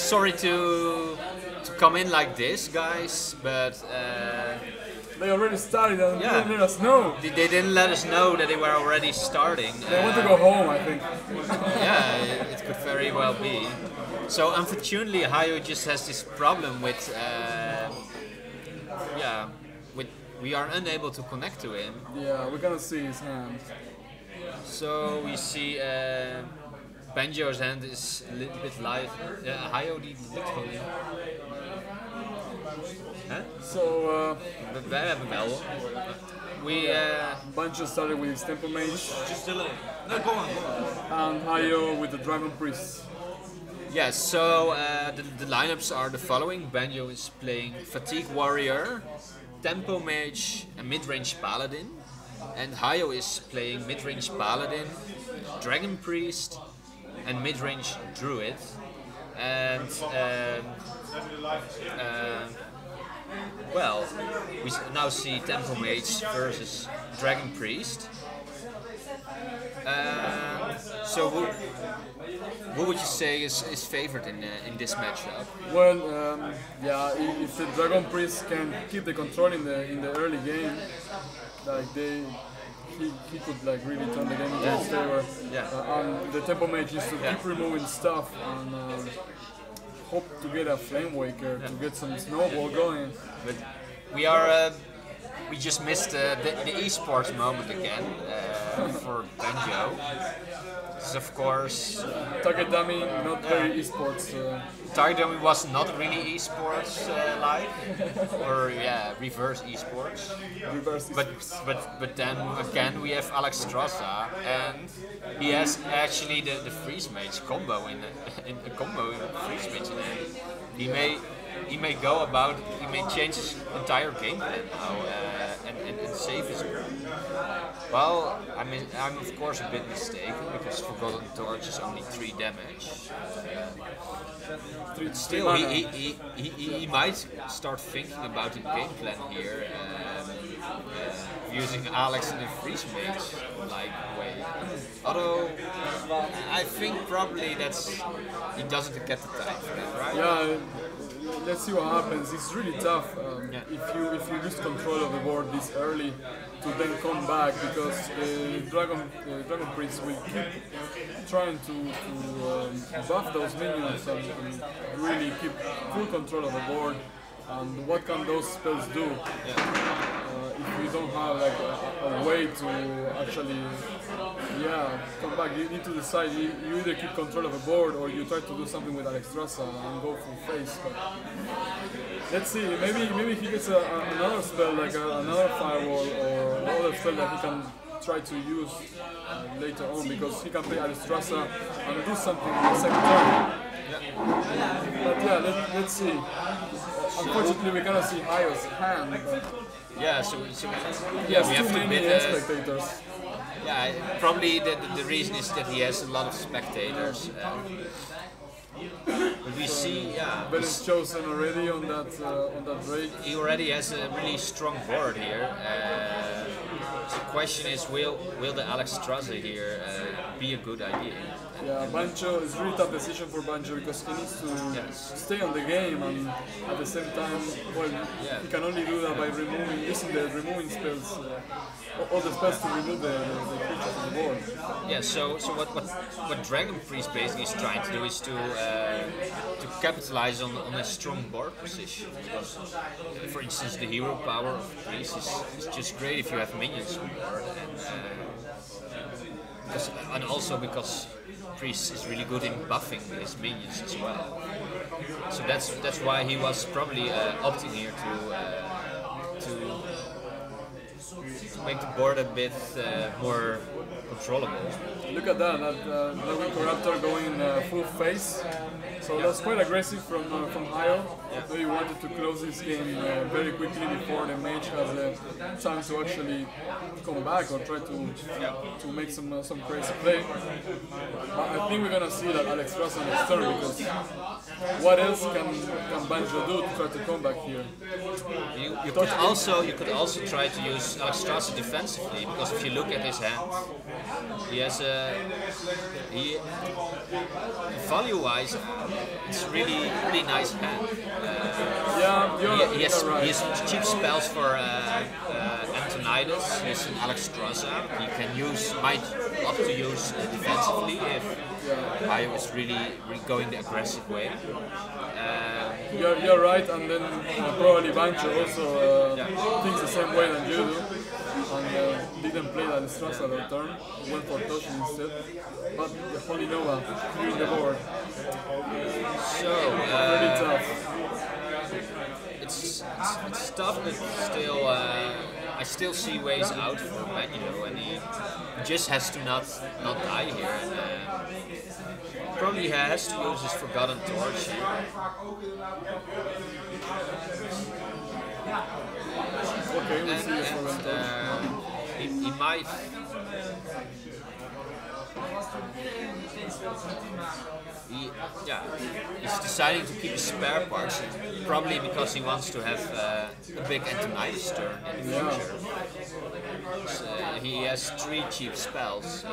sorry to come in like this, guys, but They already started and Yeah. didn't let us know. they didn't let us know that they were already starting. They want to go home, I think. Yeah, it could very well be. So unfortunately, Hayo just has this problem with, we are unable to connect to him. Yeah, we're gonna see his hand. So we see Banjo's hand is a little bit live. Hayo die lukt gewoon niet. Huh? So, Wij hebben wel. We Banjo started with his Temple Mage Just delay. No, go on. and Hayo with the Dragon Priest. yes. So the lineups are the following: Banjo is playing Fatigue Warrior, Tempo Mage, and Mid-range Paladin, and Hayo is playing Mid-range Paladin, Dragon Priest, and Mid-range Druid. And well, we now see Tempo Mage versus Dragon Priest. So who would you say is favored in this matchup? Well, yeah, if the Dragon Priest can keep the control in the early game, like he could like really turn the game into his favor. Yeah. And the Temple Mage is to keep removing stuff and hope to get a Flame Waker to get some snowball going. But we just missed the esports moment again for Banjo. This is of course Target Dummy, not very esports. Target Dummy was not really esports like, or reverse esports. Reverse But then again we have Alex Strasza, and he has actually the freeze mage combo in a combo in freeze mage in it. He may go about, he may change his entire game plan now and save his group. Well, I mean, I'm of course a bit mistaken because Forgotten Torch is only 3 damage. But still, he might start thinking about the game plan here, using Alex in a freeze mage like way. Although I think probably he doesn't get the time for that, right? Yeah, let's see what happens. It's really tough if you lose control of the board this early to then come back, because the Dragon Prince will keep trying to buff those minions and really keep full control of the board. And what can those spells do if you don't have like a way to actually come back? You need to decide. You either keep control of the board or you try to do something with Alex Strasza and go full face. But let's see. Maybe he gets another spell like another firewall or another spell that he can try to use later on, because he can play Alex Strasza and do something in the second turn. But yeah, let's see. Unfortunately, we cannot see Hayo's hand. But Yeah, so he has we have too to many admit, spectators. yeah, probably the reason is that he has a lot of spectators. But we see, Ben is chosen already on that break. he already has a really strong board here. So the question is, will the Alex Strasza here be a good idea? Yeah, Banjo is a really tough decision for Banjo, because he needs to stay on the game, and at the same time, well, he can only do that by using the removing spells, all the spells to remove the creature from the board. Yeah, so what Dragon Priest basically is trying to do is to capitalize on a strong board position. Because, for instance, the hero power of Priest is just great if you have minions on board, and also because Priest is really good in buffing his minions as well. So that's why he was probably opting here to make the board a bit more controllable. Look at that Lewin Corruptor going full face. So that's quite aggressive from Hayo. So he wanted to close this game very quickly before the mage has a chance to actually come back or try to make some crazy play. But I think we're gonna see that Alex Strasza next turn, because what else can Banjo do to try to come back here? You could also try to use Alex Strasza defensively, because if you look at his hand, He has he value-wise, it's really nice hand. Yeah, He has right. cheap spells for Antonidas. He has an Alexstrasza. He can might love to use defensively if I was really going the aggressive way. You're right, and then probably Banjo also thinks the same way than you do, and didn't play that Strasser that turn, went for Toshi instead, but the Holy Nova clearing the board. So, Really tough. it's tough, but still, I still see ways out for Banjo, and he just has to not die here. And, probably he has to use his Forgotten Torch here. Okay, we'll see if He might. He's deciding to keep his spare parts, probably because he wants to have a big Antonidas turn in the future. He has 3 cheap spells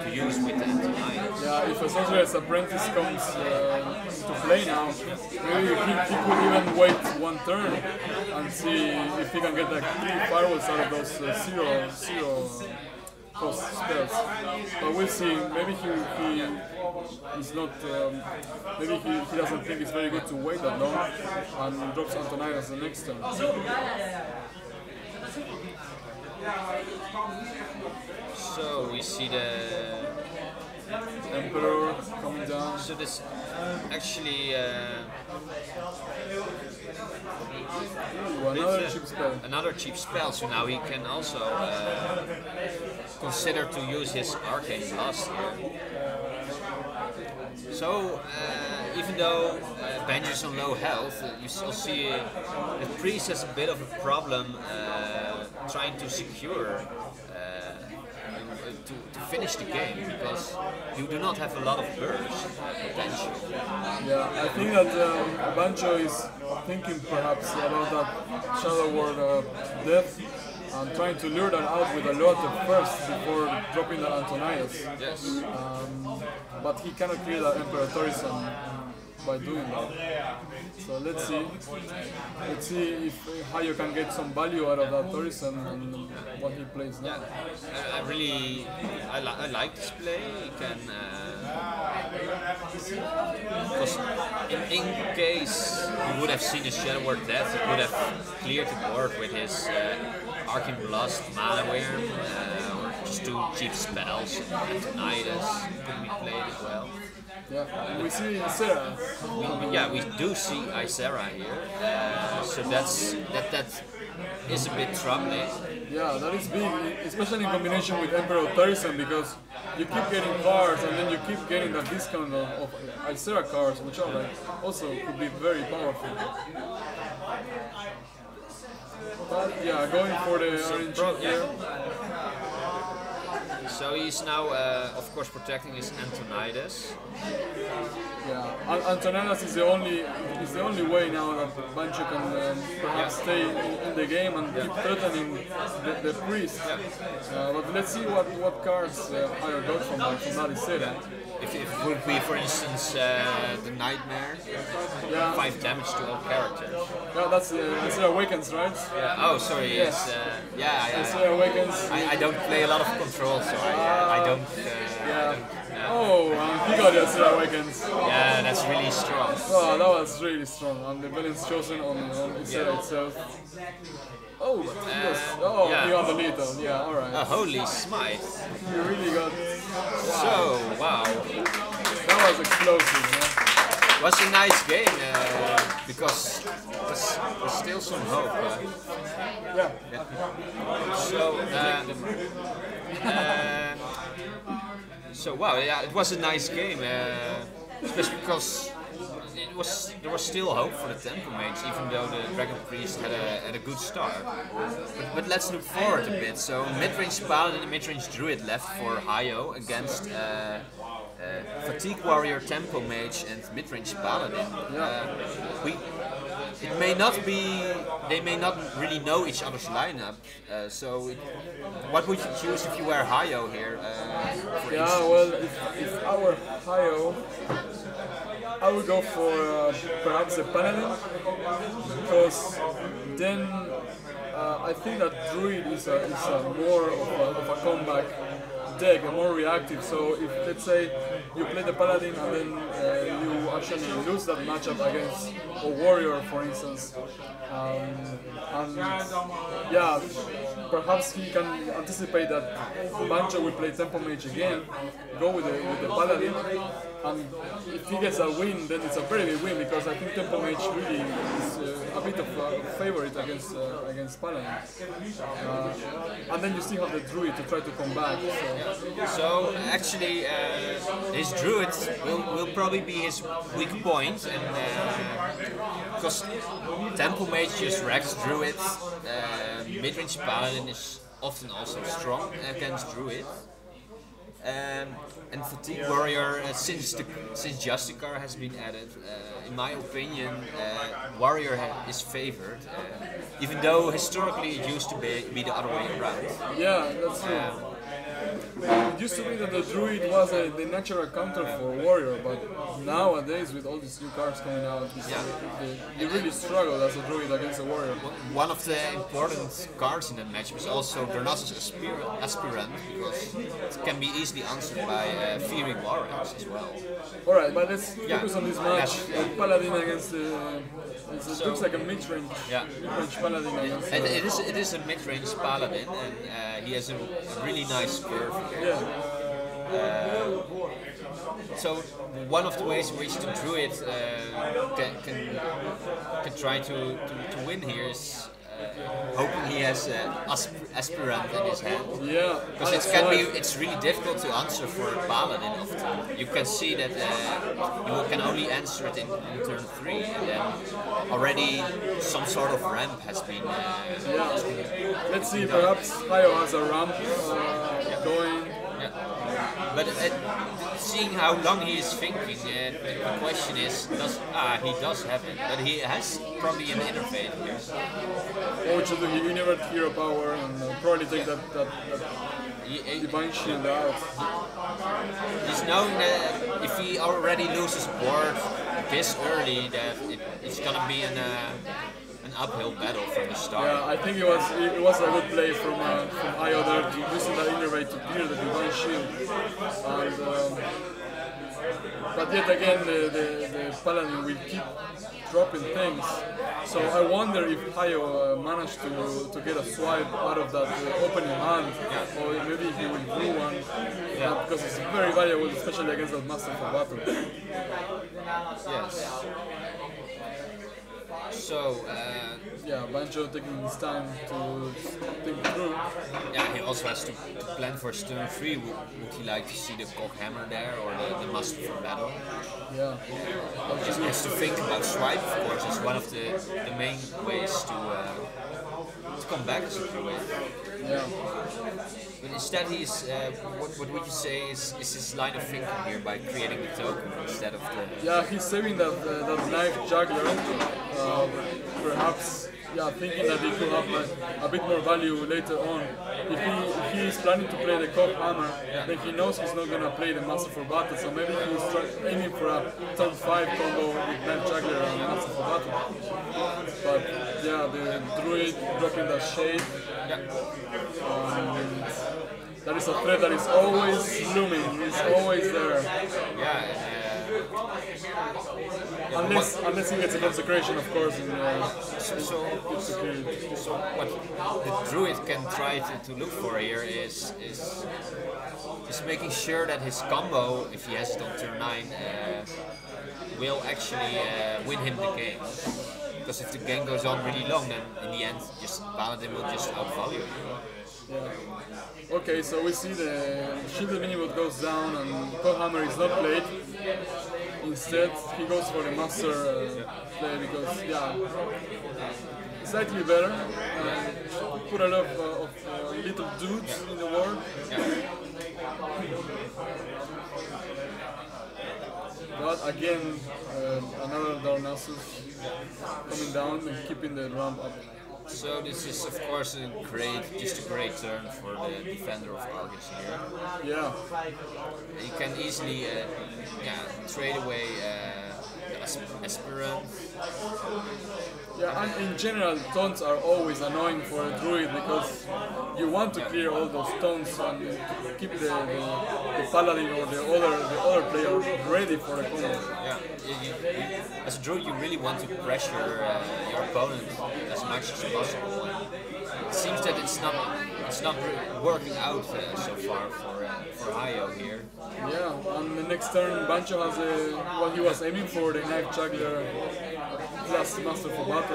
to use with the Antonidas. Yeah, if a Sorcerer's Apprentice comes to play now, maybe he could even wait one turn and see if he can get like 3 firewalls out of those zero cost spells. But we'll see. Maybe he is not. Maybe he doesn't think it's very good to wait that long and drops Antonidas the next turn. So we see the Emperor coming down. So this actually Another cheap spell. Another cheap spell. So now he can also consider to use his Arcane Blast here. So even though Banjo's on low health, you still see the priest has a bit of a problem trying to secure. To finish the game, because you do not have a lot of burst potential. Yeah, I think that Banjo is thinking perhaps about that Shadow Ward death and trying to lure that out with a lot at first before dropping the Antonidas. Yes. But he cannot clear the Emperor Torisan by doing that. So let's see. Let's see if Hayo can get some value out of that Torisan and what he plays now. I like this play. He can because in case you would have seen a Shadow Ward death, he could have cleared the board with his Arcane Blast, Mana Wyrm, or just 2 cheap spells. Antonidas could be played as well. Yeah, we see Sarah. We do see Isera here, so that is a bit troubling. Yeah, that is big, especially in combination with Emperor Torisan, because you keep getting cards and then you keep getting that discount of Isera cards, which are like also could be very powerful. But yeah, going for the RNG here. So he's now, of course, protecting his Antonidas. Yeah, Antonidas is the only way now that Banjo can perhaps stay in the game and keep threatening the priest. But let's see what cards Hayo got from that Isera. If it would be, for instance, the Nightmare, 5 damage to all characters. Yeah, that's Isera Awakens, right? Oh, sorry, yes. Isera Awakens. I don't play a lot of control, so I don't. Oh, he got the Isera Awakens. Yeah, that's really strong. Oh, that was really strong. And the villain's chosen on Isera itself. Oh, he got the lethal. Yeah, alright. A holy smite. He really got. So, wow. That was explosive. Yeah. It was a nice game because there's still some hope. Yeah. So wow, yeah, it was a nice game, especially because there was still hope for the Temple Mages, even though the Dragon Priest had a good start. But let's look forward a bit. So mid-range Paladin and mid-range Druid left for Hayo against Fatigue Warrior, Tempo Mage, and Midrange Paladin. We it may not be, they may not really know each other's lineup. What would you choose if you were Hayo here? For instance? Well, if I were Hayo, I would go for perhaps a Paladin, because then I think that Druid is a more of a comeback deck, a more reactive. So if, let's say, you play the Paladin and then you actually lose that matchup against a Warrior, for instance, and yeah, perhaps he can anticipate that Banjo will play Tempo Mage again, go with the Paladin, and if he gets a win, then it's a very big win, because I think Tempo Mage really is a bit of a favorite against Paladin. And then you still have the Druid to try to come back. So actually, his Druid will probably be his weak point, and because Tempo Mage just wrecks Druid, midrange Paladin is often also strong against Druid. And Fatigue Warrior, since Justicar has been added, in my opinion, Warrior is favored, even though historically it used to be the other way around. Yeah, that's true. It used to be that the Druid was the natural counter for Warrior, but nowadays with all these new cards coming out, you really struggle as a Druid against a Warrior. One of the important cards in that match was also Darnassus Aspirant, because it can be easily answered by Fiery Warriors as well. Alright, but let's focus on this match. Paladin against it looks like a mid-range Paladin against... It is a mid-range Paladin, and he has a really nice curve. So one of the ways in which the Druid can try to win here is hoping he has Aspirant in his hand. Yeah, because it's really difficult to answer for a Paladin often. You can see that you can only answer it in turn 3, and then already some sort of ramp has been. Let's see, perhaps Hayo has a ramp going. But seeing how long he is thinking, the question is, he does have it, but he has probably an interface here. Or should he invert hero power and probably take that Divine Shield out? He's knowing that if he already loses board this early, that it's gonna be an uphill battle from the start. Yeah, I think it was a good play from Hayo there to using that innervate to clear the Divine Shield. And, but yet again, the Paladin will keep dropping things. So I wonder if Hayo managed to get a swipe out of that opening hand, or maybe he will do one, because it's very valuable, especially against that Master for Battle. Yes. So, Banjo taking his time to think through. Yeah, he also has to plan for his turn 3. Would he like to see the Cockhammer there, or the Master for Battle? Yeah. He has to think about swipe, of course. It's one of the main ways to come back as a Druid. Yeah. But instead he's, what would you say is his line of thinking here by creating the token instead of the... Yeah, he's saving that knife juggler, perhaps thinking that he could have a bit more value later on. If he is planning to play the Cock Hammer, then he knows he's not going to play the Master for Battle, so maybe he's aiming for a top 5 combo with Knife Juggler and Master for Battle. But the Druid dropping the Shade. That is a threat that is always looming, it's always there. Unless he gets a consecration, of course. So what the Druid can try to look for here is making sure that his combo, if he has it on turn 9, will actually win him the game. Because if the game goes on really long, then in the end, Paladin will just outvalue him. Yeah. Okay, so we see the Shielded Minibot goes down and Cockhammer is not played. Instead, he goes for the Master play because, slightly better. Put a lot of little dudes in the world. But again, another Darnassus coming down and keeping the ramp up. So this is of course just a great turn for the defender of Argus here. Yeah. You can easily trade away the Aspirant. Yeah, and in general, taunts are always annoying for a druid because you want to clear all those taunts and keep the paladin or the other player ready for a combo. Yeah, as a druid, you really want to pressure your opponent as much as possible. It seems that it's not working out so far for Hayo here. Yeah, and the next turn, Banjo has what he was aiming for, the Knife Juggler plus Master for Battle.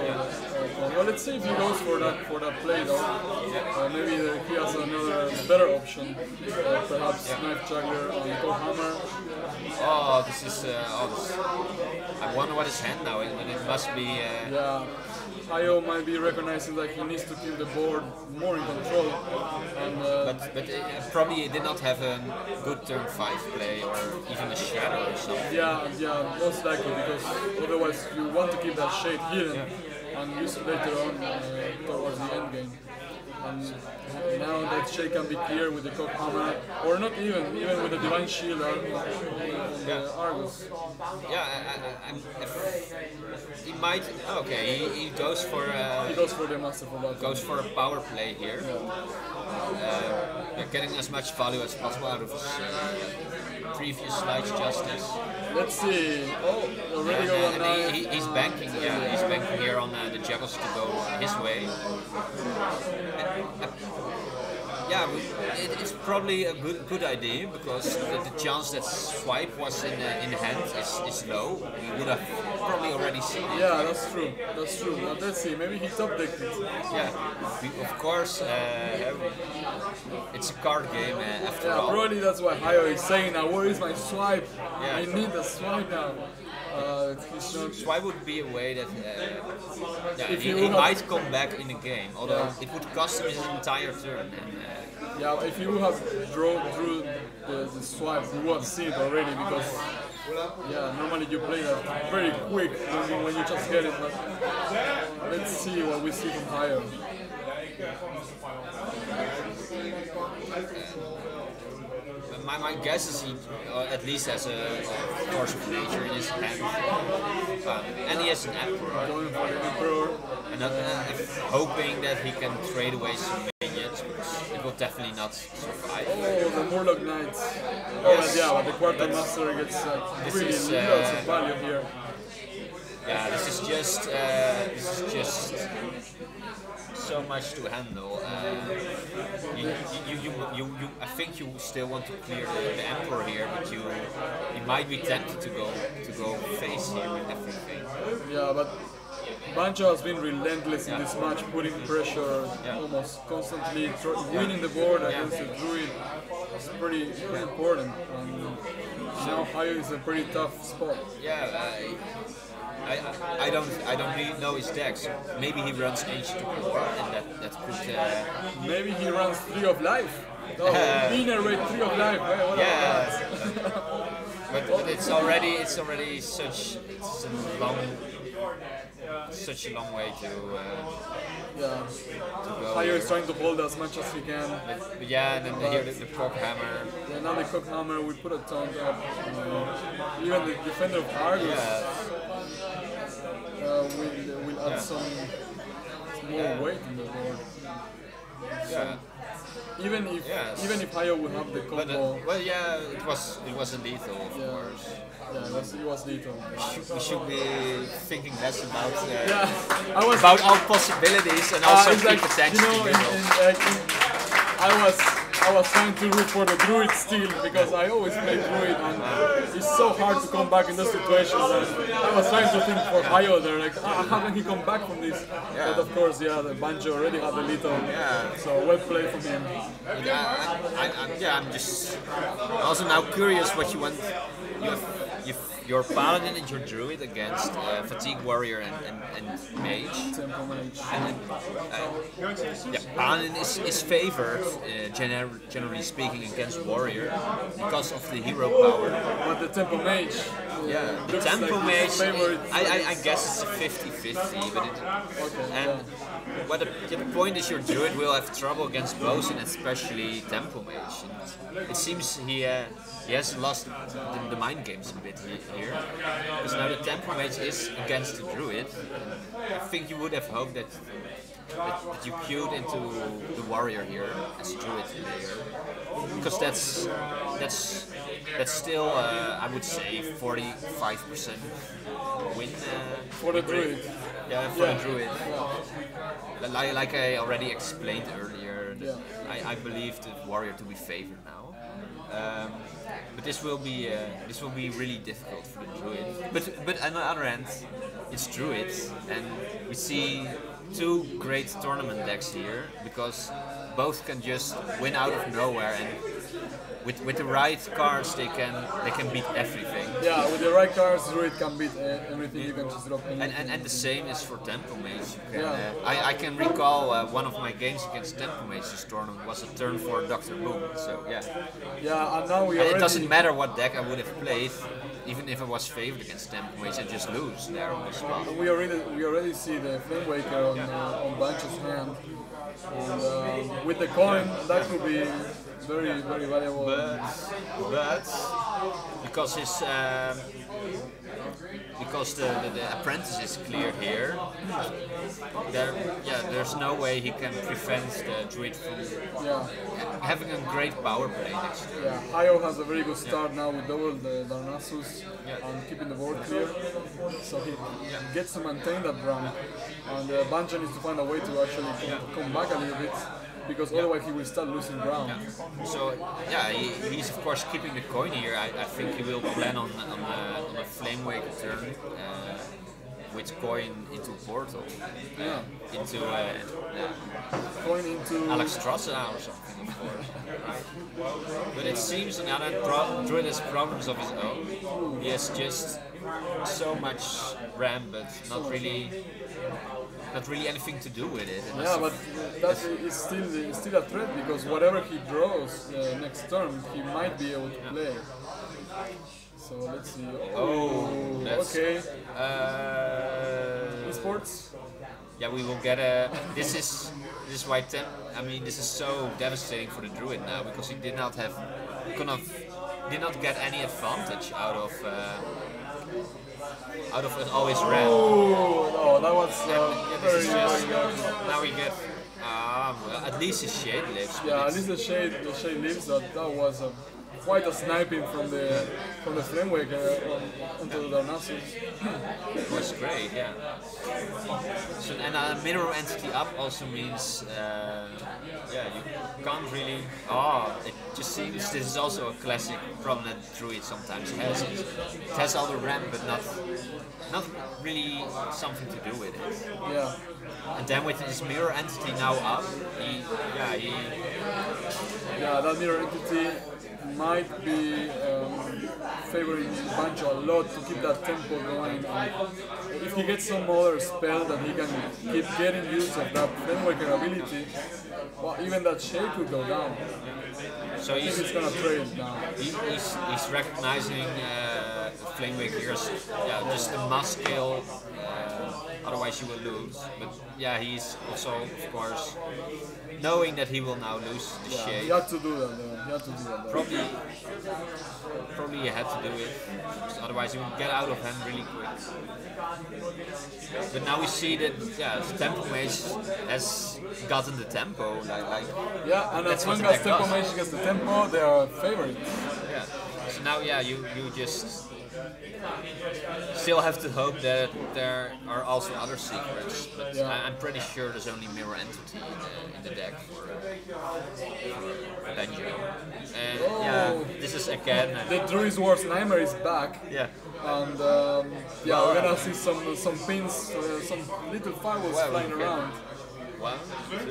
Well, let's see if he goes for that play though. Maybe he has another better option, perhaps Knife Juggler and Core Hammer. Oh, this is. I wonder what his hand now is, but it must be. Yeah. Hayo might be recognizing that he needs to keep the board more in control. And, but probably he did not have a good turn 5 play or even a shadow or something. Yeah, most likely because otherwise you want to keep that shade hidden and use it later on towards the end game. And now that shade can be cleared with the Cock Hammer, or not even with the Divine Shield on the Argus. Yeah, he might. Okay, he goes for. He goes for the Master for Battle. Goes for a power play here. Getting as much value as possible out of his previous Slice Justice. Let's see. Oh, already got one. He's banking. Yeah, he's banking here on the Juggles to go his way. Yeah, it's probably a good idea because the chance that swipe was in hand is low. We would have probably already seen it. Yeah, that's true. Now let's see, maybe he top decked it. Yeah, of course, it's a card game after all. Probably that's why Hayo is saying now, where is my swipe? Yeah. I need the swipe now. Swipe would be a way that he might come back in the game, although it would cost him his entire turn. And, if you have drew the swipe, you would have seen it already because normally you play that very quick when you just get it. But let's see what we see from Hayo. My guess is he at least has a force of nature in his hand. And he has an Emperor. Going for the Emperor. And hoping that he can trade away some minions, because it will definitely not survive. Oh, the Murloc Knights. Yes, but the Quartermaster gets really lots of value here. Yeah, this is just so much to handle. I think you still want to clear the Emperor here, but you might be tempted to go face here with everything. Yeah, but Banjo has been relentless in this match, putting pressure almost constantly, winning the board against the Druid. It's pretty important. And now Hayo is a pretty tough spot. Yeah. I don't really know his deck, so maybe he runs Ancient War, and that could. Maybe he runs 3 of Life. Inner rate 3 of Life. But it's already such a long way to go. Hayo is trying to hold as much as he can. But and then here the Cock Hammer. Yeah, now the Cock Hammer will put a taunt up. Even the Defender of Argus will add some more weight in the board. So, even if Hayo would have the combo. It wasn't lethal, of course. Yeah, it was lethal. We should be thinking less about about all possibilities and also keep attention. I was trying to root for the Druid still because I always play Druid and it's so hard to come back in those situations. And I was trying to think for Hayo there, like how can he come back from this? But of course, the Banjo already had the lethal, so well played from him. I'm just also now curious what you want. Your Paladin and your Druid against Fatigue Warrior and Mage. Tempo Mage. And Paladin is favored, generally speaking, against Warrior because of the hero power. But the Tempo Mage Yeah, the looks tempo like mage, his favorite. I guess it's a 50-50, but and what the point is your druid will have trouble against both and especially tempo mage. And it seems he has lost the mind games a bit here, because now the tempo mage is against the druid. I think you would have hoped that you queued into the warrior here as druid player, because that's still I would say 45% win For the druid. Yeah, for the druid. Like I already explained earlier, I believe the warrior to be favored now. But this will be really difficult for the druid. But on the other hand, it's druid, and we see two great tournament decks here, because both can just win out of nowhere, and with the right cards they can beat everything. Yeah, with the right cards, Druid can beat everything. You can just drop anything. And the same is for Tempo Mage. You can, Yeah. I can recall one of my games against Tempo Mage this tournament was a turn for Dr. Boom. So yeah. Yeah, and now we And already. it doesn't matter what deck I would have played, even if I was favored against Tempo Mage, I just lose there on the spot. We already see the Flame Waker on Banjo's hand, and with the coin that could be very valuable. But because the apprentice is clear here, there's no way he can prevent the druid from having a great power play next turn. Yeah, Hayo has a very good start now with double the Darnassus and keeping the board clear, so he gets to maintain that rank, and Banjo needs to find a way to actually come back a little bit, because otherwise he will start losing ground. So he's of course keeping the coin here. I think he will plan on a Flame Waker turn with coin into portal, into Coin into Alexstrasza or something, of course. But it seems another druid has problems of his own. He has just so much RAM, but not really anything to do with it. And yeah, but that is still a threat, because whatever he draws next turn, he might be able to play. So let's see. That's, okay. Esports. Yeah, we will get a. This is why this is so devastating for the druid now, because he did not get any advantage out of all his RAM. Oh no, that was This is very just, good. now we get well, at least his shade lives. but Yeah, at it's- least the shade lives. That was quite a sniping from the Flame Waker onto the Darnassus. It was great, yeah. So, and a mineral entity up also means, you can't really. It just seems this is also a classic problem that Druid sometimes has. It has all the RAM, but not really something to do with it. Yeah. And then with his mirror entity now up, Yeah, that mirror entity might be favoring Banjo a lot to keep that tempo going. And if he gets some other spell that he can keep getting use of that Flame Waker ability, well, even that shade could go down. So I think he's gonna trade now. he's recognizing Flame Waker as just a must kill. Otherwise you will lose. But yeah, he's also of course knowing that he will now lose the Yeah, shade. he had to do that though. He had to do that. Probably he had to do it, because otherwise he would get out of hand really quick. But now we see that the Tempo Mage has gotten the tempo, like Yeah, and That's as what long the as deck Tempo does. Mage gets the tempo, they are favourites. yeah. So now you just still have to hope that there are also other secrets, but I'm pretty sure there's only mirror entity in the deck for Banjo. And this is again. The Druid's Worst Nightmare is back. Yeah. And we're gonna see some pins, some little fireworks Well, flying we can- around. 1, 2.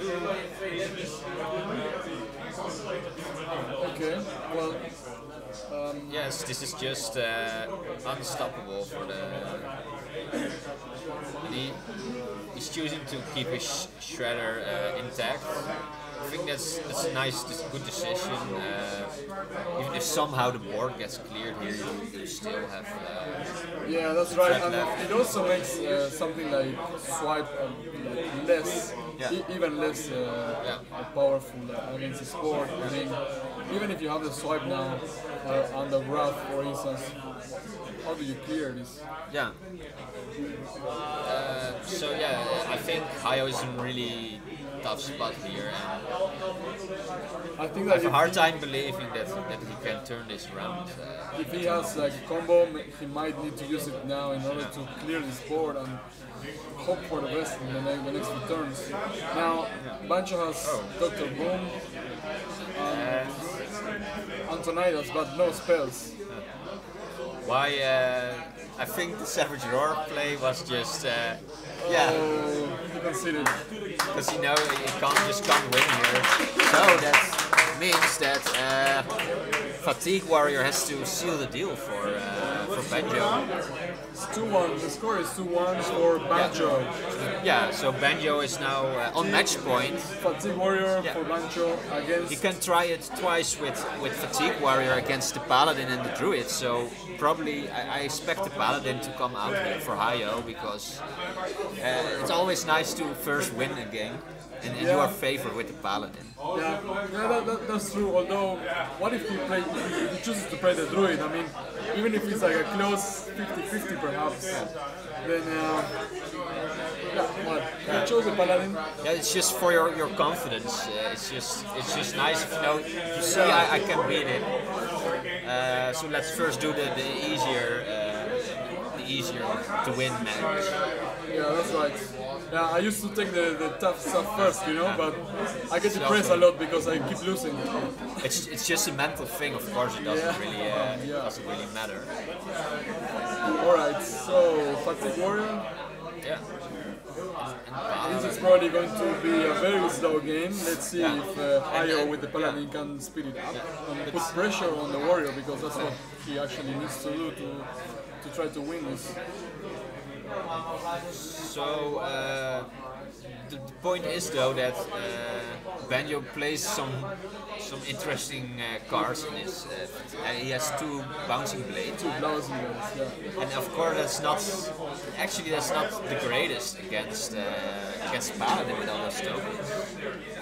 Okay, well, Yes, this is just unstoppable for the. He's choosing to keep his shredder intact, I think that's a nice, good decision. Even if somehow the board gets cleared here, you still have. Yeah, that's right. And left. it also makes something like swipe less, even less powerful against the sport. I mean, even if you have the swipe now on the graph, for instance, how do you clear this? Yeah. So yeah, I think Hayo is in really tough spot here, and I think I that have a hard time believing that he can turn this around. if he has like a combo, he might need to use it now in order to clear this board and hope for the best in the next few turns. Now, Banjo has Dr. Boom and Antonidas, but no spells. Why? I think the Savage Roar play was just Oh, you considered. because you know you can't win here. So that means that Fatigue Warrior has to seal the deal for Banjo. It's 2-1. The score is 2-1 for Banjo. Yeah, so Banjo is now on match point. Fatigue Warrior Yeah. for Banjo against. He can try it twice with Fatigue Warrior against the Paladin and the Druid, so probably I expect the Paladin to come out here for Hayo, because it's always nice to first win a game, and you are favored with the Paladin. That's true. Although, what if he chooses to play the Druid? I mean, even if it's like a close 50-50 perhaps, then he chose the Paladin. Yeah, it's just for your confidence. It's just nice if you see I can beat him. So let's first do the easier to win match. Yeah, that's right. Yeah, I used to take the tough stuff first, but I get depressed a lot because I keep losing. It's just a mental thing, of course. It doesn't really matter. Alright, so Fatigue Warrior. Yeah. This is probably going to be a very slow game. Let's see if Hayo with the Paladin can speed it up and put pressure on the Warrior, because that's what he actually needs to do to try to win this. So the point is though that Banjo plays some interesting cards in this. He has two bouncing blades. And of course that's not the greatest against Paladin with all those tokens.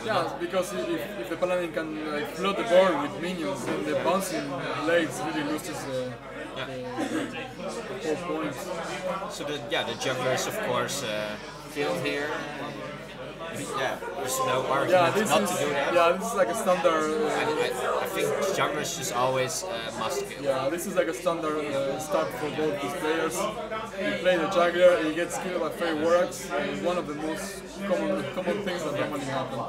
Yeah, because if the Paladin can flood the board with minions, then the bouncing blades really loses the 4 points. So the jungler is of course killed here. Yeah, there's no argument not to do that. Yeah, this is like a standard. I think junglers just always must kill. Yeah, this is like a standard start for both these players. You play the juggler, he gets killed by Fairy Warrocks. One of the most common things that normally happen.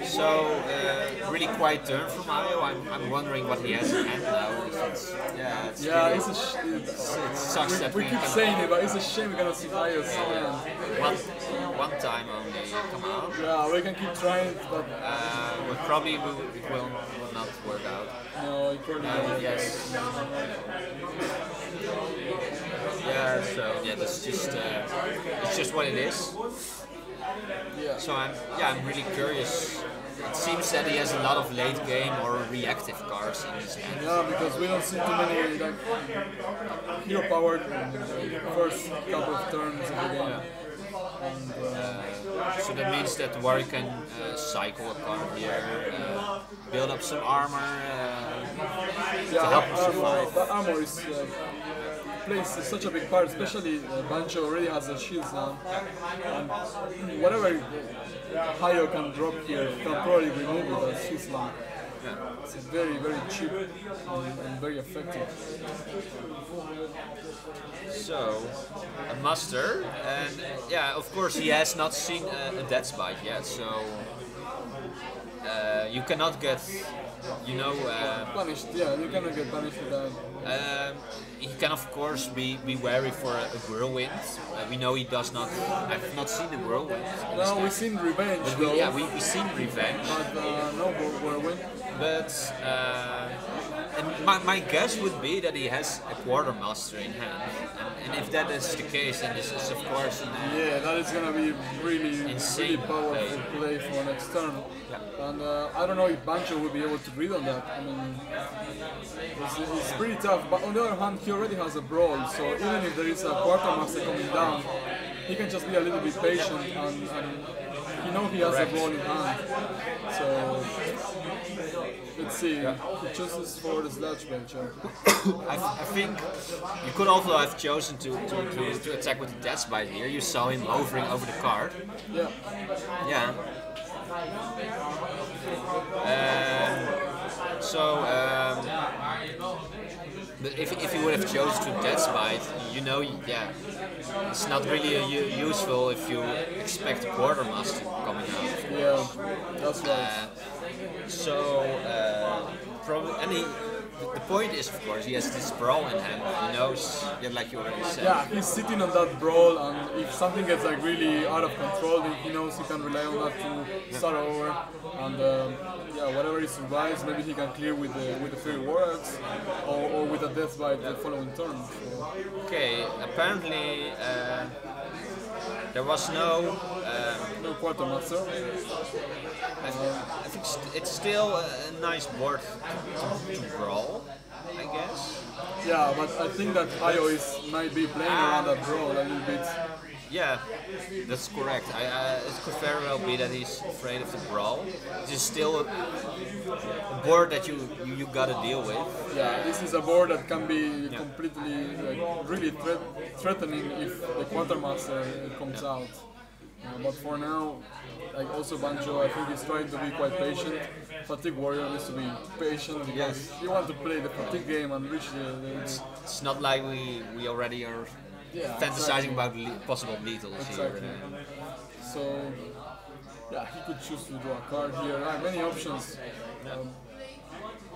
So, really quiet turn from Mario. I'm wondering what he has in hand now. It sucks that we keep saying it, but it's a shame we cannot see Mayo's hand. One time only come out. Yeah, we can keep trying, but probably it will not work out. No, it probably won't. Yes. Yeah. So that's just it's just what it is. Yeah. So I'm really curious. It seems that he has a lot of late game or reactive cards in his hand. Yeah, because we don't see too many hero powered first couple of turns of the game. And, so that means that the warrior can cycle a card here, build up some armor to help him survive. The armor plays such a big part, especially Banjo already has the shields now. And whatever Hayo can drop here can probably remove it as shields now. It's very, very cheap and very effective. So, a muster, and of course he has not seen a death spike yet, so you cannot get, punished, you cannot get punished with that. he can of course be wary for a whirlwind. We know he does not. I've not seen a whirlwind. No, we've seen revenge though. We've seen revenge. But no whirlwind. But and my guess would be that he has a quartermaster in hand, and if that is the case, then this is of course yeah, that is gonna be really insane powerful play for next turn. Yeah. And I don't know if Banjo will be able to read on that. I mean, it's pretty tough. But on the other hand, he already has a brawl, so even if there is a quartermaster coming down, he can just be a little bit patient and you know he has a brawl in hand. So let's see. He chooses for the sledge bencher. I think you could also have chosen to attack with the Death Bite here. You saw him hovering over the card. Yeah. Yeah. But if you would have chosen to Death Bite, you know, yeah, it's not really useful if you expect a quartermaster coming out. Yeah, that's right. Probably the point is, of course, he has this brawl in hand. He knows, yeah, like you already said. Yeah, he's sitting on that brawl, and if something gets like really out of control, then he knows he can rely on that to start over. And yeah, whatever he survives, maybe he can clear with the Fairy War Axe or with a Death Bite the following turn. So. Okay, apparently there was no quartermaster. I think it's still a nice board to brawl, I guess. Yeah, but I think that Io might be playing around that brawl a little bit. Yeah, that's correct. It could very well be that he's afraid of the brawl. It is still a board that you gotta deal with. Yeah, this is a board that can be completely really threatening if the quartermaster comes out. But for now, like also Banjo, I think he's trying to be quite patient. Fatigue Warrior needs to be patient because you want to play the fatigue game and reach the It's not like we already are fantasizing about possible lethals exactly. here. So, yeah, he could choose to draw a card here. Many options.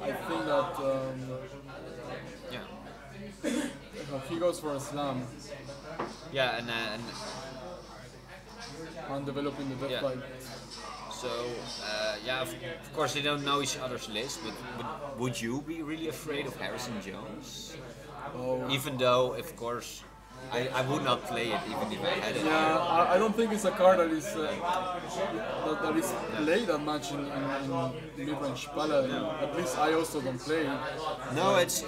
I think that he goes for a slam. Yeah, and developing the Death Bite. So, yeah, of course they don't know each other's list, but would you be really afraid of Harrison Jones? Oh. Even though, of course, I would not play it even if I had it. Yeah, I don't think it's a card that is that is played that much in mid-range Paladin. At least I also don't play it. No, it's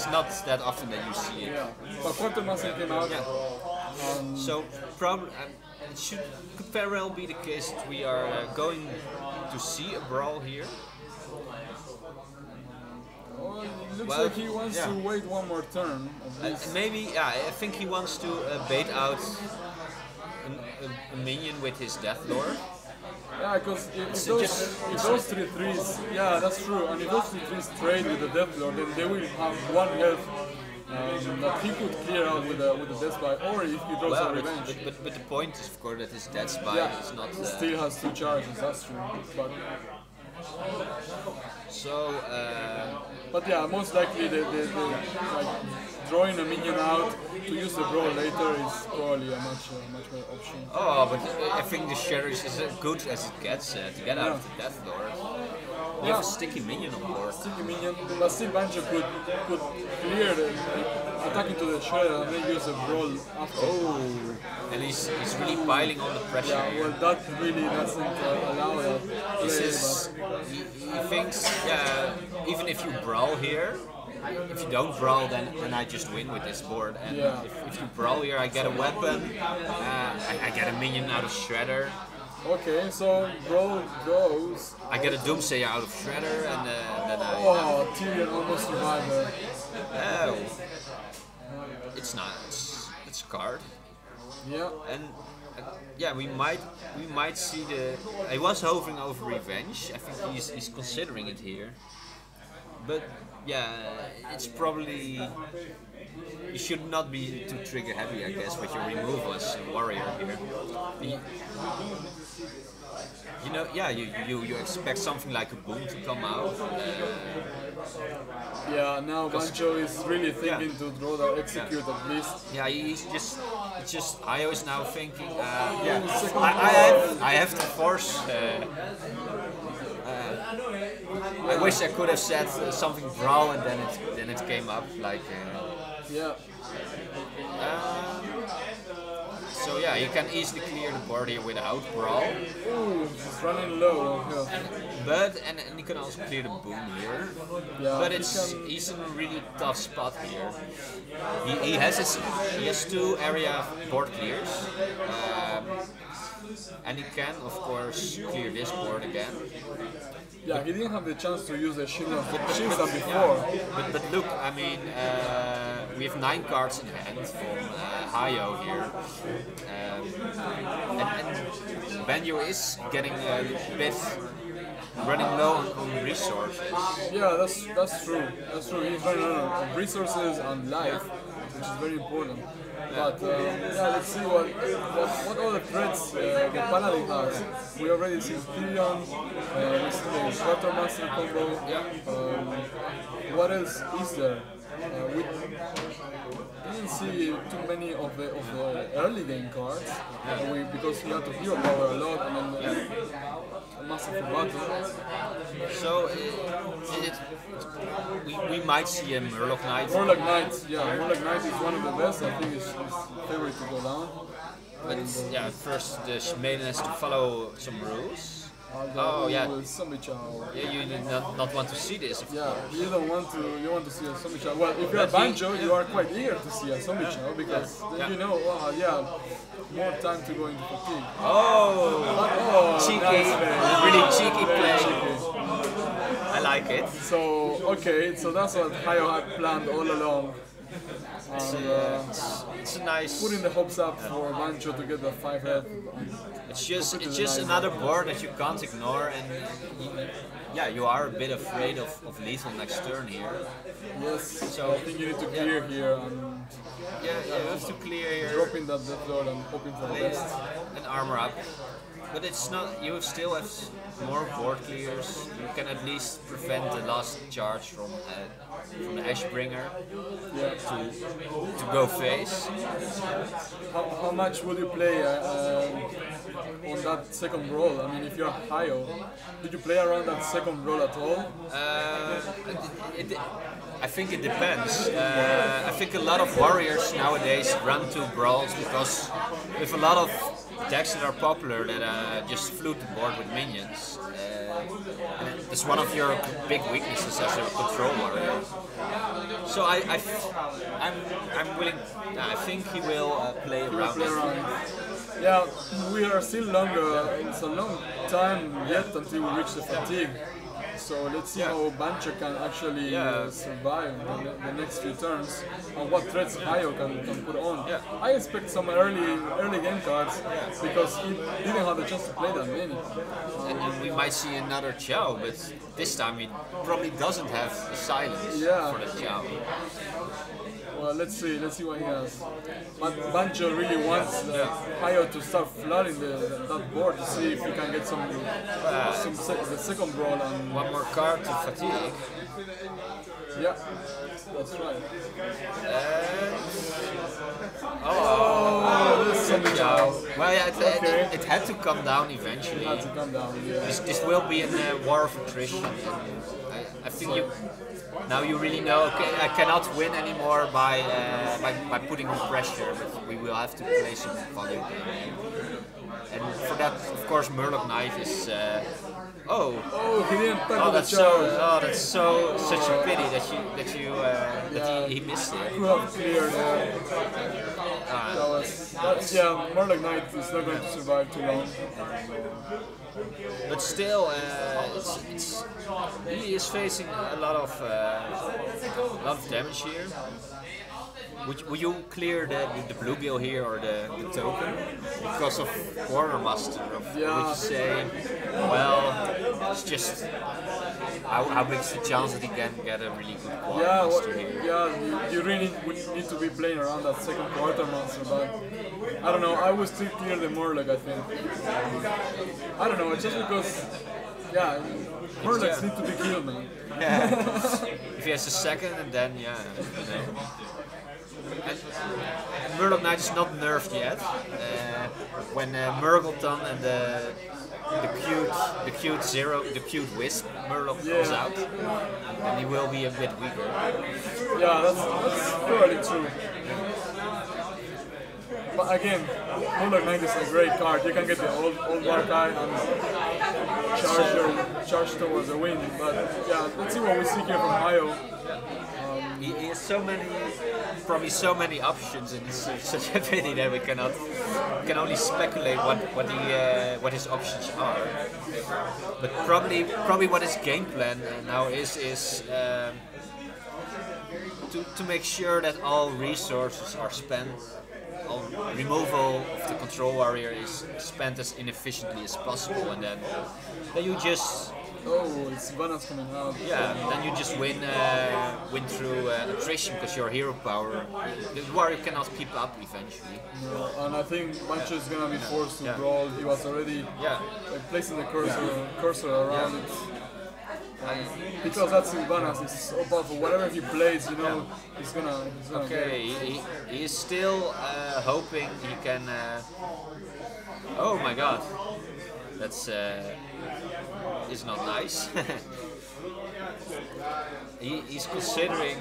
not that often that you see it. Yeah, but Quartermaster came out. Yeah. So probably it could very well be the case that we are going to see a brawl here. Well, it looks like he wants to wait one more turn. Maybe, yeah, I think he wants to bait out a minion with his Death Lord. Yeah, because if those 3/3s, yeah, that's true. And if those 3/3s trade with the Death Lord, then they will have one health that he could clear out with the Death Bite, or if he draws a Revenge. But the point is, of course, that his Death Bite is not. Still has 2 charges. That's true. But yeah, most likely the drawing a minion out to use the brawl later is probably a much better option. Oh, but I think the Sheriff is as good as it gets to get out of the Death Lord. You have a sticky minion on board. Sticky minion, but still Banjo could clear the attack into the Shredder and then use a brawl after. Oh, and he's really piling on the pressure. Yeah, well that really doesn't allow that play. He thinks, yeah, even if you brawl here, if you don't brawl, then I just win with this board. And if you brawl here, I get a weapon, I get a minion out of Shredder. Okay, so brawl goes. I get a Doomsayer out of Shredder, and then I. Oh, Tyrion almost survived there. Oh, it's not. It's a card. Yeah. And yeah, we might see the. I was hovering over Revenge. I think he's considering it here, but yeah, it's probably. You should not be too trigger heavy, I guess, with your removal as a warrior here. You know, yeah, you expect something like a boom to come out. Yeah, now Banjo is really thinking to draw the execute at least. Yeah, it's just Io is now thinking. I have to force. I wish I could have said something brawl and then it came up like. Yeah. So yeah, you can easily clear the board here without brawl. Ooh, he's running low on health. But and you can also clear the boon here. Yeah, But he's in a really tough spot here. He has 2 area board clears. And he can of course clear this board again. Yeah, he didn't have the chance to use the shield before. But look, I mean, we have 9 cards in hand from Hayo here, and Banjo is getting a bit running low on resources. Yeah, that's true. That's true. He's running out of resources and life, which is very important. But yeah, let's see what other threats the Paladin has. We already see Tyrion, we see the Quartermaster combo. What else is there? We didn't see too many of the early game cards because we had to hero power a lot and then a massive battle. So we might see a Murloc Knight. Murloc Knight, yeah, Murloc Knight is one of the best. I think it's favorite to go down. But yeah, first the maiden has to follow some rules. Oh yeah. Zombie Chow. Yeah, you did not want to see this. Yeah, you don't want to. You want to see a zombie chow. Well, if you're a Banjo, you are quite eager to see a zombie chow because then you know, more time to go into fatigue. Oh, cheeky, nice, really cheeky play. I like it. So okay, so that's what Hayo had planned all along. It's a nice. Putting the hopes up for Banjo to get the 5 health. It's just another board that you can't ignore, and you are a bit afraid of lethal next turn here. Yes. So I think you need to clear here and you have to clear here. dropping that Death Lord and hoping for the best. And armor up. But it's not. You still have more board clears. You can at least prevent the last charge from the Ashbringer to go face. How much would you play on that second roll? I mean, if you're Hayo, did you play around that second roll at all? I think it depends. I think a lot of warriors nowadays run to brawls because with a lot of decks that are popular that just flute the board with minions. And it's one of your big weaknesses as a control warrior. So I'm willing. I think he will play around it. Yeah, we are still longer. It's a long time yet until we reach the fatigue. So let's see how Banjo can actually survive the next few turns and what threats Hayo can put on. Yeah. I expect some early game cards because he didn't have the chance to play that many. And we might see another Chow, but this time he probably doesn't have the silence for the Chow. Well, let's see what he has. But Banjo really wants Hayo to start flooding that board to see if he can get the second brawl and one more card to fatigue. Yeah, that's right. This zombie Chow. Well, yeah, it had to come down eventually. It had to come down. Yeah. This will be a war of attrition. I think now you really know. Okay, I cannot win anymore by putting on pressure, but we will have to play some value game. And for that, of course, Murloc Knight is. He didn't tackle the charge. That's such a pity that he missed it. Could have cleared. Murloc Knight is not going to survive too long. But still, he is facing a lot of damage here. Would you clear the bluegill here or the token because of Quartermaster? Would you say, well, it's just how big is the chance that he can get a really good Quartermaster here? Yeah, you really would need to be playing around that second Quartermaster, but I don't know. I would still clear the Murloc, I think. I don't know. It's just because, Murlocs need to be killed, man. Yeah. If he has a second, and then And Murloc Knight is not nerfed yet. When Murgleton and the cute zero, the cute wisp Murloc comes out, and he will be a bit weaker. Yeah, that's totally true. But again, Murloc Knight is a great card. You can get the old Warkai and charge towards the win. But yeah, let's see what we see here from Hayo. He has so many options, and it's such a pity that we can only speculate what his options are. But probably what his game plan now is to make sure that all resources are spent. All removal of the control warrior is spent as inefficiently as possible, and then you just. Oh, it's Vana's coming out. Yeah, then you just win through attrition because your hero power, the warrior cannot keep up eventually. No, and I think Banjo is gonna be forced to brawl. He was already placing the cursor around it. Because that's Sylvanas, it's so powerful. Whatever he plays, you know, he's gonna okay, he is still hoping he can. Oh my god, that's. Is not nice. He's considering.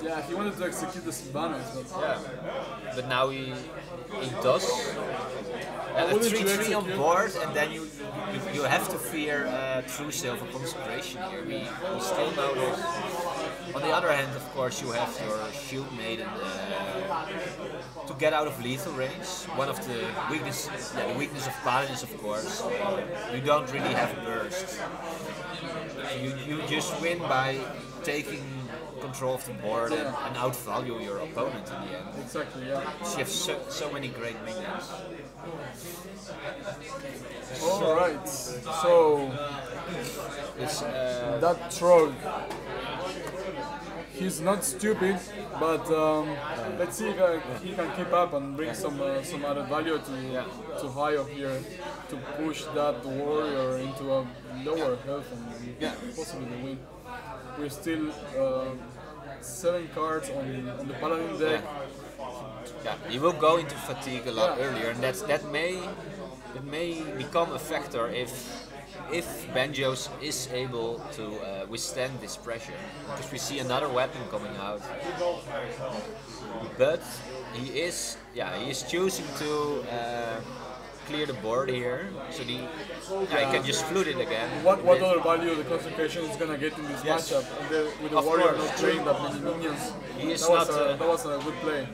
Yeah, he wanted to execute the Sylvanas, but but now he does. A 3/3 on board, and then you have to fear true silver consecration here. We still know this. On the other hand, of course, you have your shield maiden to get out of lethal range. One of the weakness of paladins, of course. You don't really have burst. You just win by taking control of the board and outvalue your opponent in the end. Exactly, yeah. You have so many great minions. Alright, so it's, that troll, he's not stupid, but let's see if he can keep up and bring some added value to Hayo here to push that warrior into a lower health and possibly win. We're still 7 cards on the paladin deck. Yeah, he will go into fatigue a lot earlier, and that may become a factor if Banjos is able to withstand this pressure, because we see another weapon coming out. But he is choosing to clear the board here, so he can just flute it again. What other value the concentration is gonna get in this matchup? And with the warrior not trained that many minions, that was a good play.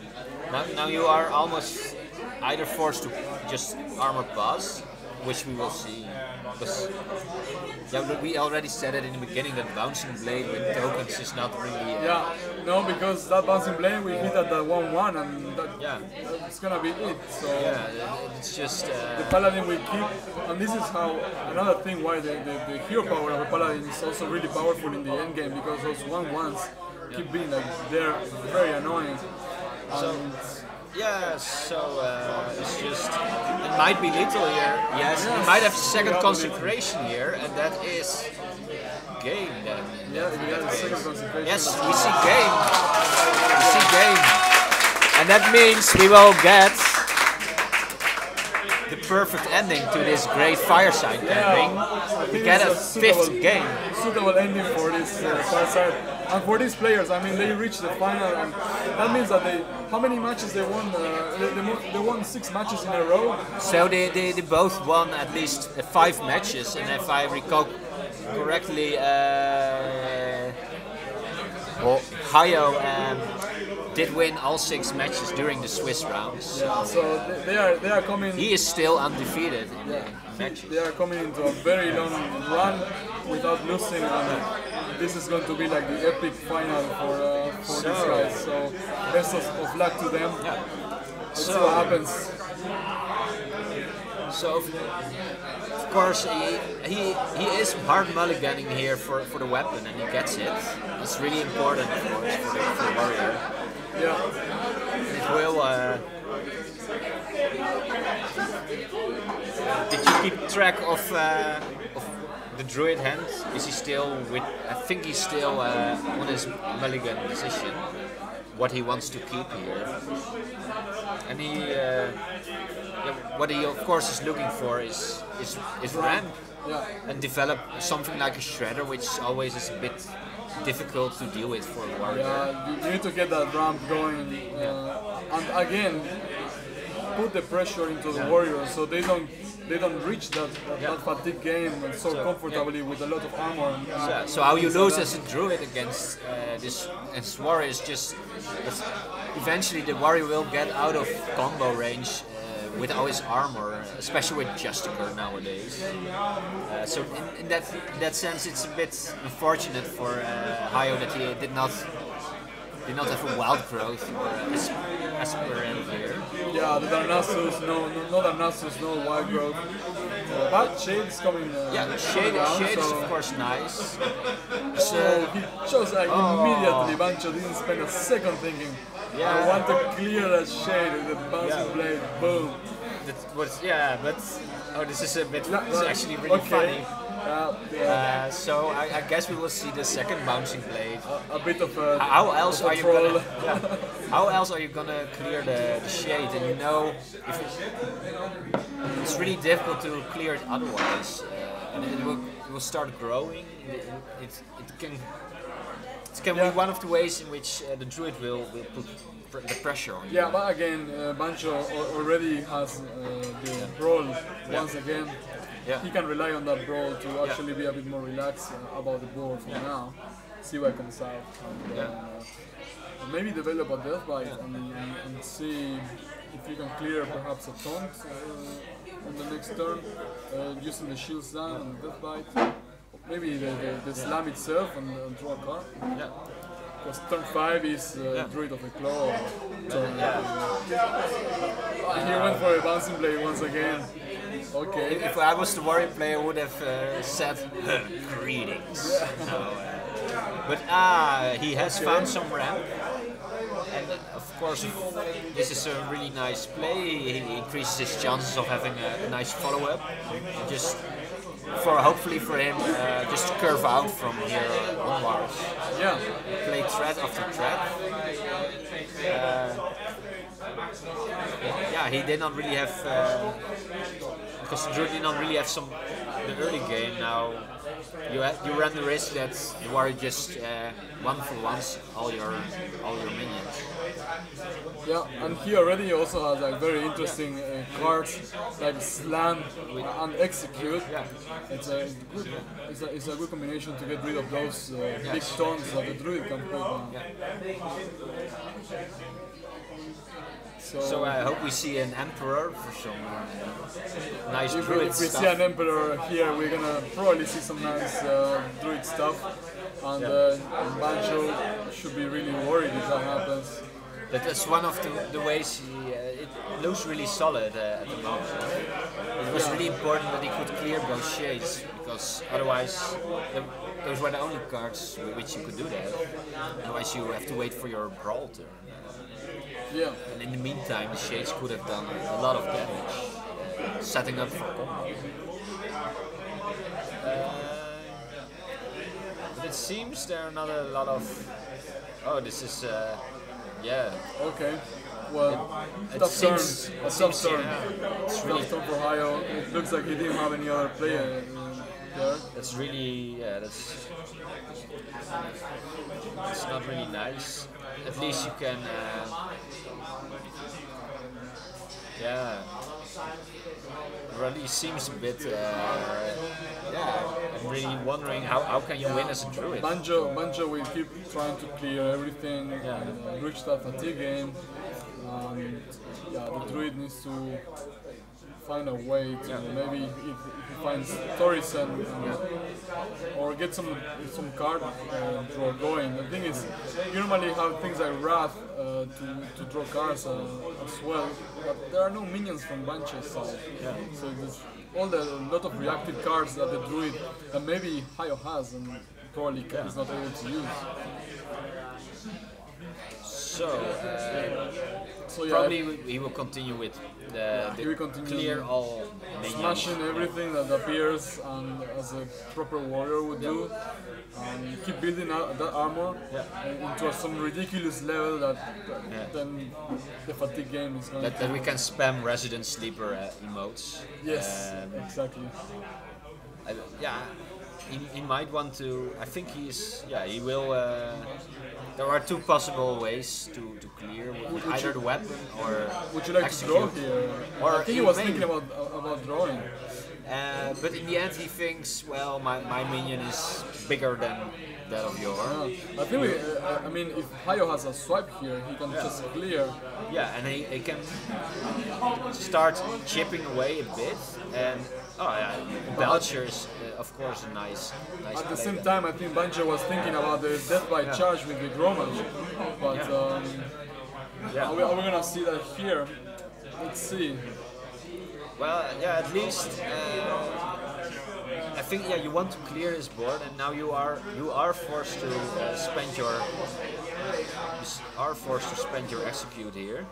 Now you are almost either forced to just armor pass, which we will see. Because we already said it in the beginning that bouncing blade with tokens is not really. No, because that bouncing blade we hit at the 1/1 and it's gonna be it. So it's just the paladin will keep, and this is how another thing why the hero power of the paladin is also really powerful in the end game, because those 1/1s keep being like they're very annoying. It's just, it might be little here. Yes, he might have second consecration here, and that is game then. Second consecration. Yes, we see game. And that means we will get the perfect ending to this great Fireside campaign. We get a 5th game. Suitable ending for this Fireside. And for these players, I mean, they reached the final, and that means that how many matches they won? They won 6 matches in a row. So they both won at least 5 matches, and if I recall correctly, Hayo did win all 6 matches during the Swiss rounds. So they are coming. He is still undefeated in the matches. They are coming into a very long run without losing, and this is going to be like the epic final for these guys. So best of luck to them. Let's see what happens. So of course he is hard mulliganing here for the weapon, and he gets it. It's really important, of course, for the warrior. It will. Did you keep track of the druid hand? Is he still with? I think he's still on his mulligan decision. What he wants to keep here. and what he of course is looking for is ramp, and develop something like a shredder, which always is a bit difficult to deal with for a warrior. Yeah, you need to get that ramp going, and again, put the pressure into the warriors so they don't reach that fatigue game so comfortably with a lot of armor. So how you lose as a druid against this warrior is just eventually the warrior will get out of combo range with all his armor, especially with Justicar nowadays. So in that sense, it's a bit unfortunate for Hayo that he did not have a wild growth or aspirant here. Yeah, the Darnassus, no Darnassus, no wild growth. But Shade's coming. Shade is of course nice. So he chose immediately. Banjo didn't spend a second thinking. I want to clear that Shade with the bouncing blade. Boom. But this is a bit. This is actually really funny. So I guess we will see the second bouncing blade. A bit of how else are you gonna? How else are you gonna clear the shade? And you know, it's really difficult to clear it otherwise, and it will start growing. It can be one of the ways in which the druid will put the pressure on you. Yeah, but again, Banjo already has the brawl once again. Yeah. He can rely on that brawl to actually be a bit more relaxed about the board for now. See what comes out. And, maybe develop a death bite and see if you can clear perhaps a taunt on the next turn using the shield slam and the death bite. Maybe the slam itself and draw a card. Yeah. Because turn 5 is Druid of the Claw. He went for a bouncing blade once again. Okay. If I was the warrior player, I would have said greetings. But he has found some ramp, and of course, this is a really nice play. He increases his chances of having a nice follow-up. Just hopefully for him, just curve out from here onwards. Yeah. Play threat after threat. He did not really have. Because Druid did not really have the early game. Now you run the risk that the warrior just one for ones all your minions. Yeah, and he already also has like very interesting cards like slam and execute. Yeah. It's a good combination to get rid of those big taunts that the druid can put on. So I hope we see an emperor for some nice druid If we stuff. see an emperor here, we're gonna probably see some nice druid stuff, and Banjo should be really worried if that happens. That's one of the ways it looks really solid at the moment. It was really important that he could clear both shades, because otherwise those were the only cards with which you could do that. Otherwise you have to wait for your brawl turn. Yeah. And in the meantime, the shades could have done a lot of damage, setting up for combo. But it seems there are not a lot of. Oh, this is Okay. Well, tough turn. A tough turn. It's really Tough turn for Hayo. It looks like he didn't have any other player there. That's really that's not really nice. At least you can really seems a bit I'm really wondering how can you win as a druid. Banjo will keep trying to clear everything and reach that fatigue game. The druid needs to find a way to maybe if he finds Torisen or get some card draw going. The thing is, you normally have things like Wrath to draw cards as well, but there are no minions from Banjo's side. So there's lot of reactive cards that the druid that maybe Hayo has and probably is not able to use. So So yeah, probably he will continue with he will continue clear all minions. smashing everything that appears and as a proper warrior would do. Keep building that armor into some ridiculous level that then the fatigue game is going that we can spam Resident Sleeper emotes. Yes, exactly. Yeah, he might want to. I think he will. There are two possible ways to clear with either the weapon or would you like execute. to draw here? Or I think he was thinking about drawing. But in the end, he thinks, well, my minion is bigger than that of yours. I think I mean, if Hayo has a swipe here, he can just clear. Yeah, and he can start chipping away a bit. And Belcher is, of course, a nice. At the same time, I think Banjo was thinking about the death by charge with the Gromage. But are we gonna see that here? Let's see. Well, yeah, at least I think you want to clear this board, and now you are forced to spend your execute here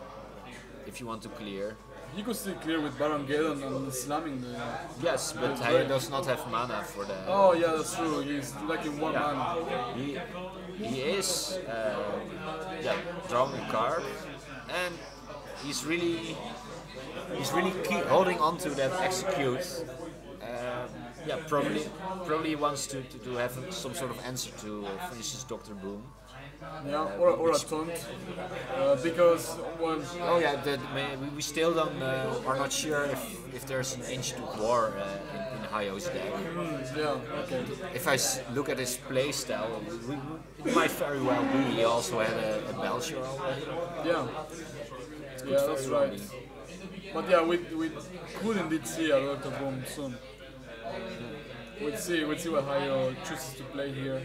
if you want to clear. You could still clear with Baron Geddon and slamming the. Yes, but he does not have mana for the. Oh yeah, that's true. He's like in one mana. He is drawing a card, and he's really holding on to that execute. Probably he wants to have some sort of answer to, for instance, Dr. Boom. Yeah, or a taunt, because we still don't are not sure if there's an Ancient of War in Hayo's deck. Yeah, okay. If I look at his playstyle, it might very well be he also had a Belcher already. Yeah, that's right. But yeah, we could indeed see a Dr. Boom soon. We'll see what Hayo chooses to play here.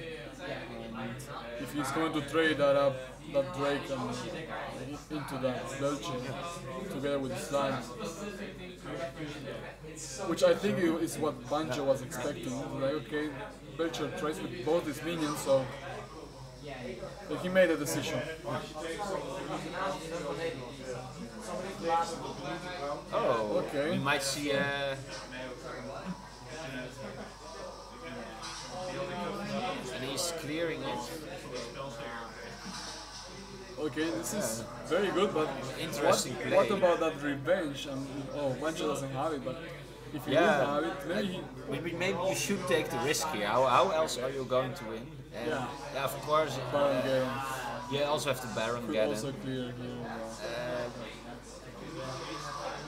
If he's going to trade that Drake into that Belcher together with the slime, which I think is what Banjo was expecting. Like, okay, Belcher trades with both his minions, so he made a decision. Oh, okay. We might see a. And he's clearing it. Okay, this is very good, but interesting play. What about that revenge? Banjo doesn't have it, but if he doesn't have it, maybe you should take the risk here. How else are you going to win? And of course. Baron Geddon. You also have the Baron Geddon. Also clear here.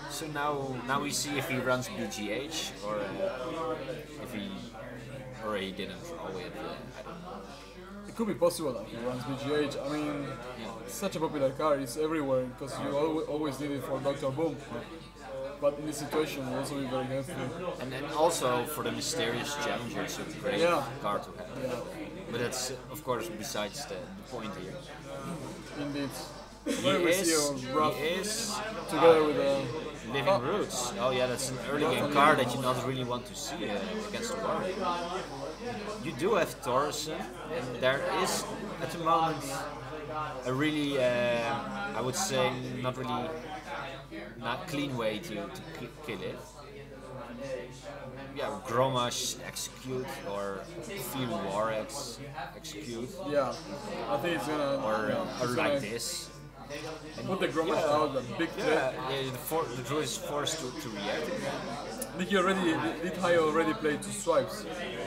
So now we see if he runs BGH or if he didn't draw it. I don't know. It could be possible that he runs BGH. I mean, it's such a popular card. It's everywhere because you always need it for Dr. Boom. But in this situation, it will also be very helpful. And then also for the Mysterious Challenger, it's a great card to have. Yeah. But that's, of course, besides the point here. Indeed. He is together with Living Roots. Oh yeah, that's an early game card that you not really want to see against the Warrior. You do have Thorson, and there is at the moment a really, I would say, not clean way to kill it. Yeah, Gromash execute or Feel War execute. Yeah, I think it's gonna. Or like this. And put the Gromash out, a big threat. The druid is forced to react. Did Hayo already play 2 swipes?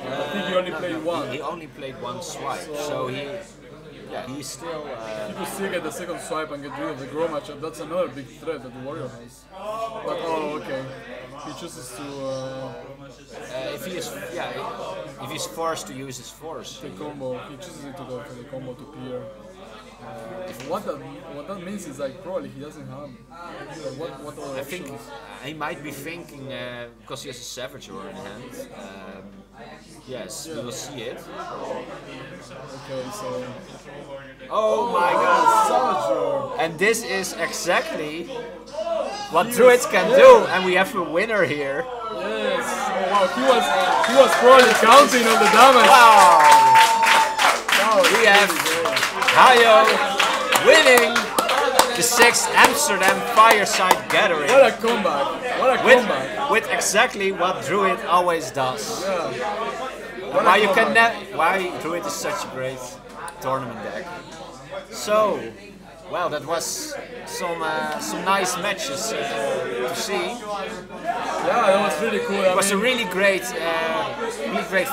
I think he only played 1. He only played 1 swipe, so he's still. You could still get the second swipe and get rid of the Gromash, and that's another big threat that the Warrior has. But okay, he chooses to. If he's forced to use his force. The combo, he chooses to go for the combo to clear. What that means is like probably he doesn't have what other I think options? he might be thinking because he has a Savage Roar in hand. Yes, we will see it. Okay, so. Oh my God! Savage Roar. And this is exactly what druids can do, and we have a winner here. Yes. Oh, wow, he was probably counting on the damage. Wow! We have Hayo winning the 6th Amsterdam Fireside Gathering. What a comeback! What a comeback! With exactly what Druid always does. Yeah. Why Druid is such a great tournament deck. So, well, that was some nice matches to see. Yeah, that was really cool. It was a really great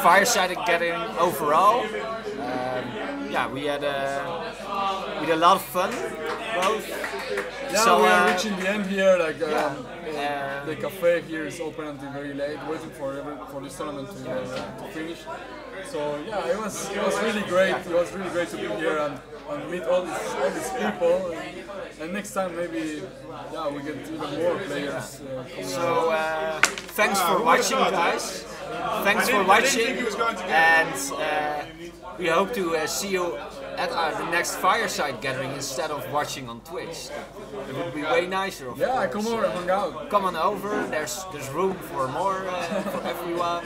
Fireside Gathering overall. Yeah, we had a lot of fun, both. Yeah, So, we are reaching the end here. Like the cafe here is open until very late, waiting for this tournament to finish. So yeah, it was really great. It was really great to be here and meet all these people. And next time maybe we get even more players. So thanks for watching, guys. Thanks for watching, and we hope to see you at the next Fireside Gathering instead of watching on Twitch. It would be way nicer. Of course. Come over and hang out. Come on over. There's room for more for everyone.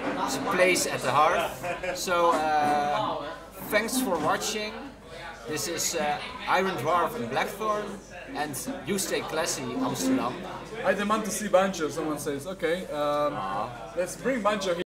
There's a place at the hearth. So thanks for watching. This is Iron Dwarf and Blackthorn, and you stay classy, Amsterdam. I demand to see Banjo. Someone says, okay, let's bring Banjo here.